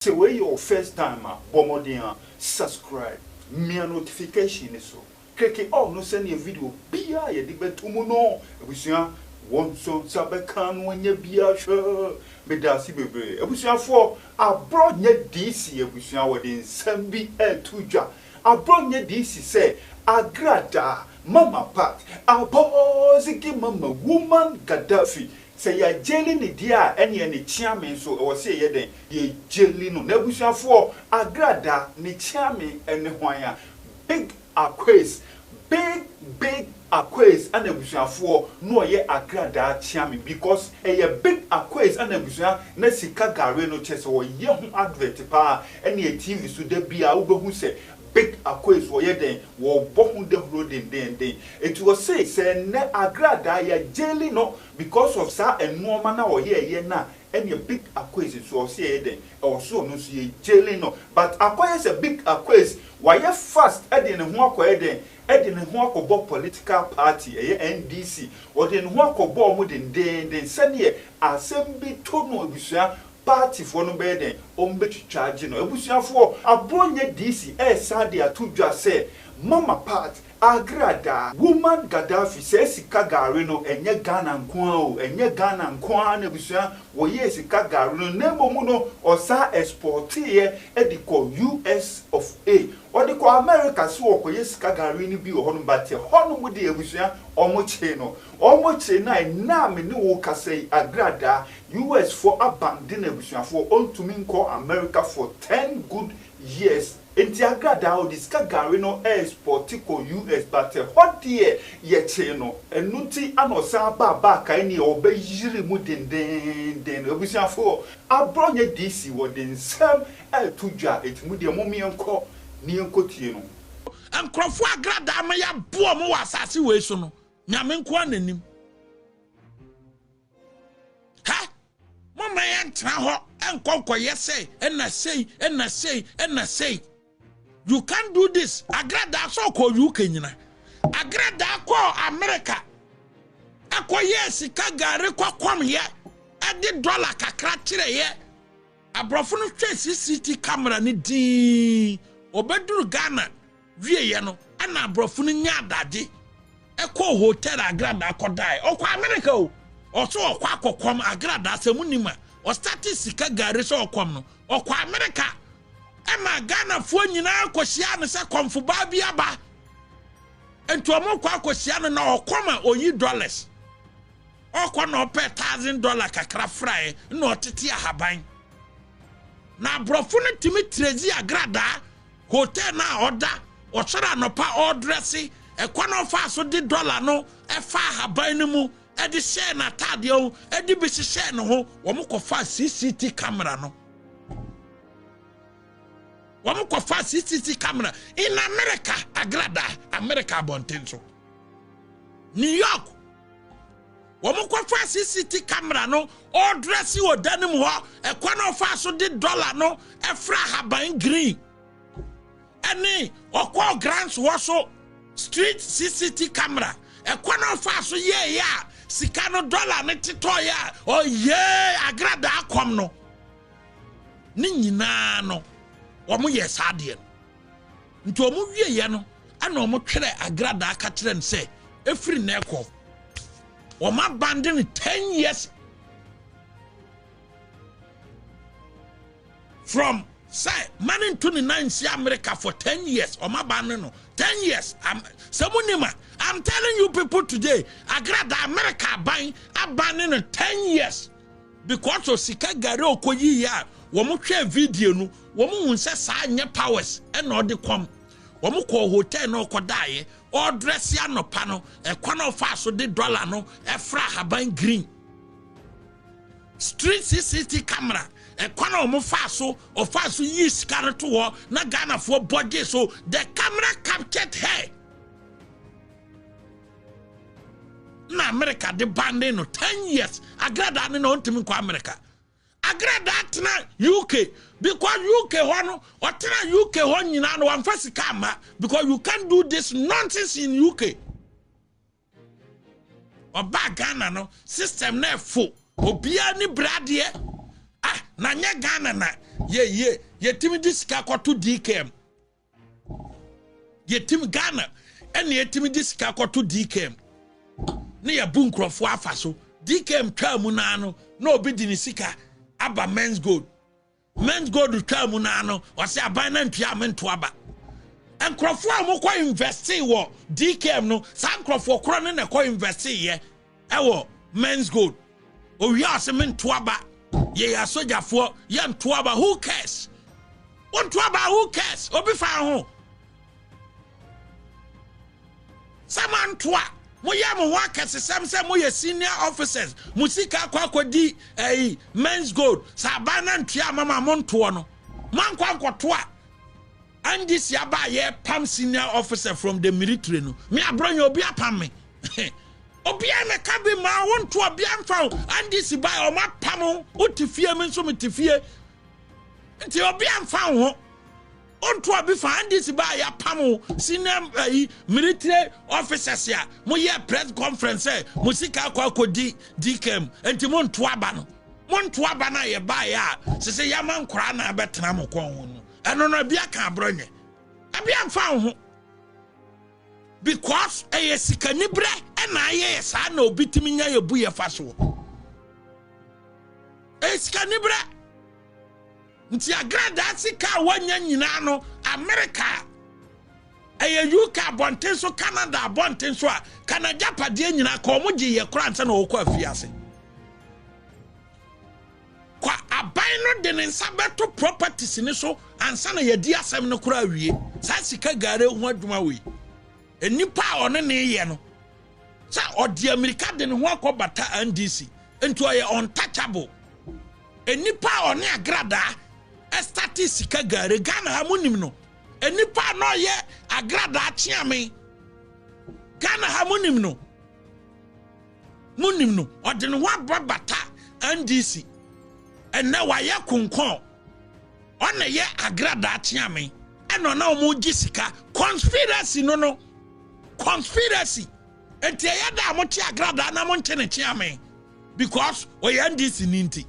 Say where your first time bomodin subscribe me notification so click all no send your video bia ye di betumu no ebusua won so sabekan wonye bia hwe me da si bebre ebusua for Abronye DC ebusua wode nsam bi etudwa Abronye DC say Agradaa mama pat aboziki mama woman Gaddafi say ya jelly ni dia ene ni chiame so e wo say ye den ye jelly no na busuafo Agradaa ni chiame ene hwan ya big Akwes Akwes and busuafo no ye Agradaa chiame because e big Akwes and busua na sika gare no chese wo ye hu advert pa ene TV so da bia wo behu say big Akwes wo ye den wo bohu de huro den it was say ne Agradaa ya jelly no because of sa enoma na wo ye na any big Akwes so say ye den also no so ye jelly no but Akwes a big Akwes why ye fast e den ho akoye den e den ho akobo political party e NDC wo den ho akobo mu den sane assembly to no ebusua party for no be den charge no ebusuafo Abronye DC sade atudwa say mama part Agradaa woman Gaddafi say sika gare no enye Ghana nkoa o enye Ghana nkoa na ebusua wo ye sika gare no nemo no osa export ye ediko US of A odiko America so okoye sika gare ni bi ho no bate ho no mu de ebusua omoche na me ni wo kasei Agradaa US for abandon ebusua for ontumi nko America for 10 good years. Enti Agradaa o diska gare no export ko US but what ye che no enuti anosa ba kai ni obeyiri mu den ebusuafo Abronye DC wo den sam etudwa etmu de momi enko ni enko tie no enkrofo Agradaa ma ya bo mo wasase we so no nyame nko ananim ha mama ya tra ho enkonko yese ena sei you can't do this. Agradaa so ko UK nyina. Agradaa ko America. Akoye sika gare kwakwam ye. Ade dollar kakra kire ye. Abrofo no hwe CCTV camera ni di. Obeduru Ghana wie ye no. Ana abrofo no nya adade. Eko hotel Agradaa ko dai. Okwa America o. Oso okwa akokom Agradaa semunima. O start sika gare so okom no. Okwa America. Ema Ghana fo nyina akosia no se komfo ba bia ba ento omokwa akosia no na okoma oyi dollars okwa na ope $1,000 kakra fry na otete ahaban na brofo no timi trezi Agradaa hotel na order osora no pa ordresi ekwa no fa so di dollar no efa ahaban no mu edi share na tade o edi bi share no ho wo mokofa CCTV camera no Wamu kwa fa CCTV camera in America Agradaa America bontenso New York wamu kwa fa CCTV camera no ordresi odanim ho ekwa no fa so di dollar no efra haban green eni okwa grants wo so street CCTV camera ekwa no fa so ye ya sika no dollar ne tito ya oh ye Agradaa kom no ni nyina no omo yes adie nti omo wie ye no ana omo twere Agradaa ka kire nse efiri na ekọ omo abandon 10 years from say man 29 si America for 10 years omo abandon no 10 years samunima I'm telling you people today Agradaa America abandon 10 years because of sika gare okoyi ya womu hwe video no womu hunse sa nye powers e na ode kwam womu ko hotel no kodaye o dress ya no pa no e kwa no fa so de dollar no e fra haban green street CCTV camera e kwa no mo fa so o fa so yi scar to wo na Ghana for body so the camera captured her na America de bande no 10 years Agradaa no ntimi kwa America Agradaa tena UK because UK hono or tena UK hon nyina no wan fasika ama because you can't do this nonsense in UK oba Ghana no system na full obia ni brade na nye Ghana na ye timi disika kwato DKM ye timi Ghana ene ye timi disika kwato DKM ne ya bu nkrofo afa so DKM twa mu na no na obi di ni sika aba men's gold twa mu na no wase aban na ntua amento aba nkrofo amukọ invest wo DKM no san nkrofo kro ne ko invest ye ewo men's gold owi ase mento aba ye ya sojafo ye nto aba who cares onto aba who cares obi fa ho samantoa moye mo wa kasesam se moye senior officers musika kwakodi men's gold sabana ntua mama monto no mankwa nkotoa and this yaba ye pam senior officer from the military no me Abronye obi apam me obi me ka bi ma wonto obi amfa and this buy o ma pam otifie me nso metifie nti obi amfa ho onto obi fa and this buy ya pam senior military officers ya mo ye press conference musika kwakodi DKM nti monto aba na ye buy ya se ya man kora na betena mo kon ho no eno no bia ka Abronye abi amfa ho because sikanibre na aye sa na obitimi nya ye bu ye fa so sikanibre nti Agradaa sika wanya nyina no America UK bonten so Canada bonten so a Canada pade nyina ka omoje ye kora nsa na okọ afiase kwa aban no de nsa beto properties ni so ansa na ye di asem no kora awie sa sika gare ho adwuma we enipa one ne ye no sa odi America de ne ho akobata NDC ento ye untouchable enipa one Agradaa estati sika gare Ghana ha munim no enipa no ye Agradaa chiame Ghana ha munim no odi ne ho abata NDC ena wa ye konkon ona ye Agradaa chiame eno na omo gisika conspiracy no conspiracy enti ye da mo ti Agradaa na mo ntene chiame because we NDC ninti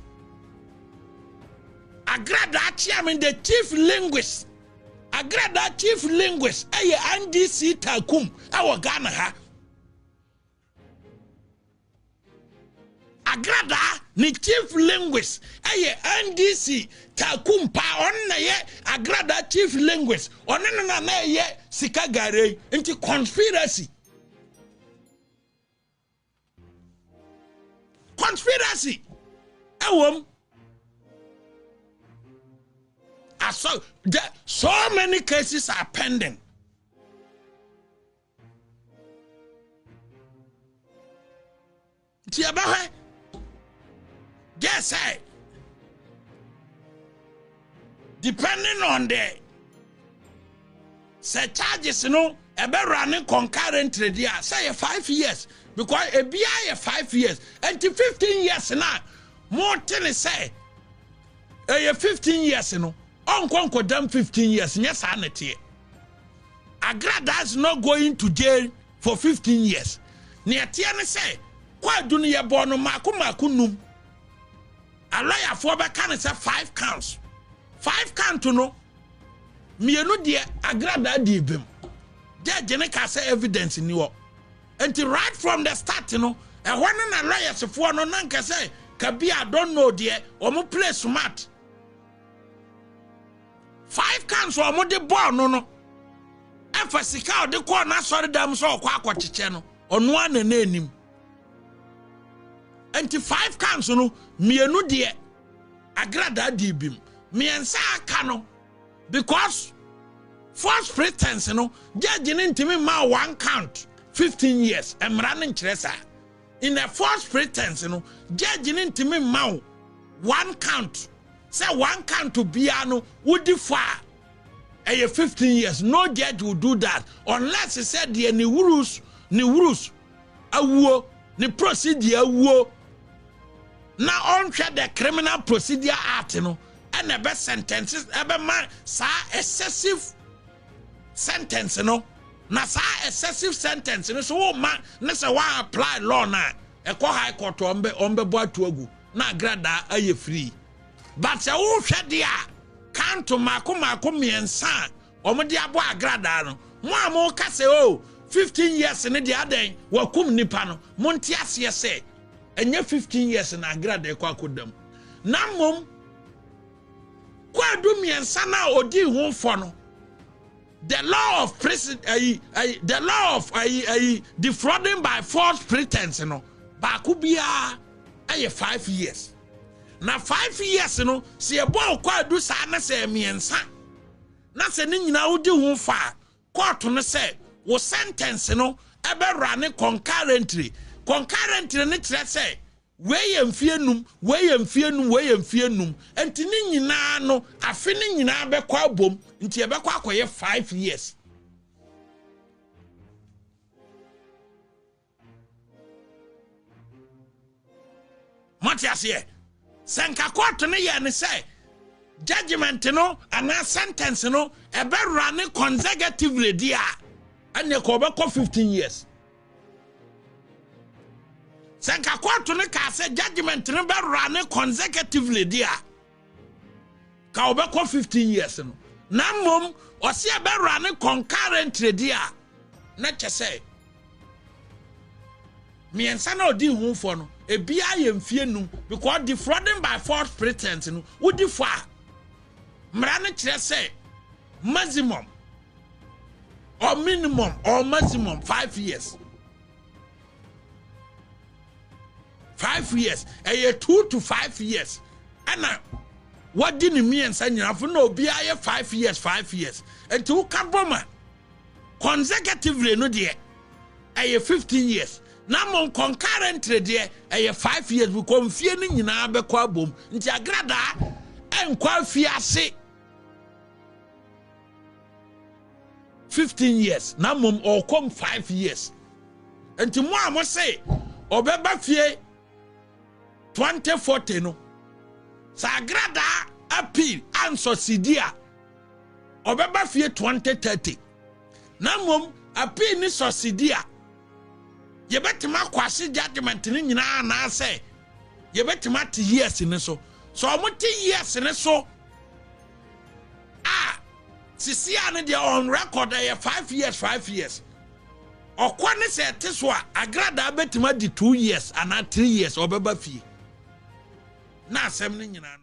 Agradaa chiame the chief linguist Agradaa chief linguist aye NDC takum awo Ghana ha Agradaa ni chief linguist aye NDC takum pa onna ye Agradaa chief linguist onne na ye sika gare into conspiracy awom so many cases are pending. Yes, depending on the charges, running concurrently there, say 5 years, because a BI 5 years, and 15 years now, more than say 15 years, uncle them 15 years, yes, sanity. Agradaa is not going to jail for 15 years. Near Tiana say, Kwa dunia bono makunum. A lawyer for can say 5 counts. 5 counts no. Mienu dia Agradaa di bim. There Jeneka say evidence in you. And right from the start, and one and a lawyer for no nanka say, Kabia don't know dear, or mo play smart. 5 counts or mo de born no. Efasika de kwa na sorry dam so kwa chiche no. On one and name. And 5 counts no, mienu dear Agradaa di bim. Miensa kano. Because false pretense, judge into me ma 1 count 15 years. I'm running Tresa. In a false pretense, judge into me ma 1 count. Say 1 count to Biano would defy 15 years. No judge will do that unless he said the ni rules, ni procedure wo. Now on the criminal procedure act, and the best sentences ever man sa excessive sentence na sa excessive sentence so man na say one apply law na e ko high court ombe boa to agu na Agradaa aye free but se wo hwe de a kanto mako miensa omode abo Agradaa no mo amo ka se o 15 years ne de aden wakum nipa no monte ase se enye 15 years na Agradaa kwa kodam na mom kwadu miensa na odi ho fo no the law of the law of defrauding by false pretense no ba ko bia aye 5 years na 5 years no se ebo kwadu sa na se miensa na se ni nyina odi ho fa court no se wo sentence no ebe run concurrently ne tire se we yemfie num enti ni nyina no afi ni nyina be kwa bom enti ebe kwa akoye 5 years Matias senka court no ye ne se judgment no ana sentence no ebe run consecutively dia anya ko be 15 years senka court no ka se judgment no be run consecutively dia ka obe 15 years no na mom o se be run concurrently dia na chese miensa na odi hu fo no ebia ye mfie num because defrauding by false pretense no wodi fo a mra ne kire se maximum or minimum or maximum 5 years 5 years 2 to 5 years and what did it mean say you have no be 5 years and to kaboma consecutively no there 15 years na mon concurrently there 5 years because fie ni nyina be kwa bom nti Agradaa enkwa fie ase 15 years na mom or come 5 years enti mo amo say obeba fie 2040 no sa Agradaa appeal and succeedia obeba fie 2030 na mom appeal ni succeedia yebetima kwase judgment ni nyina na say yebetima te years ni so omo te years ni so sisi ane de on record 5 years okwa ne se te so a Agradaa betima di 2 years and 3 years obeba fie na asem ni nyina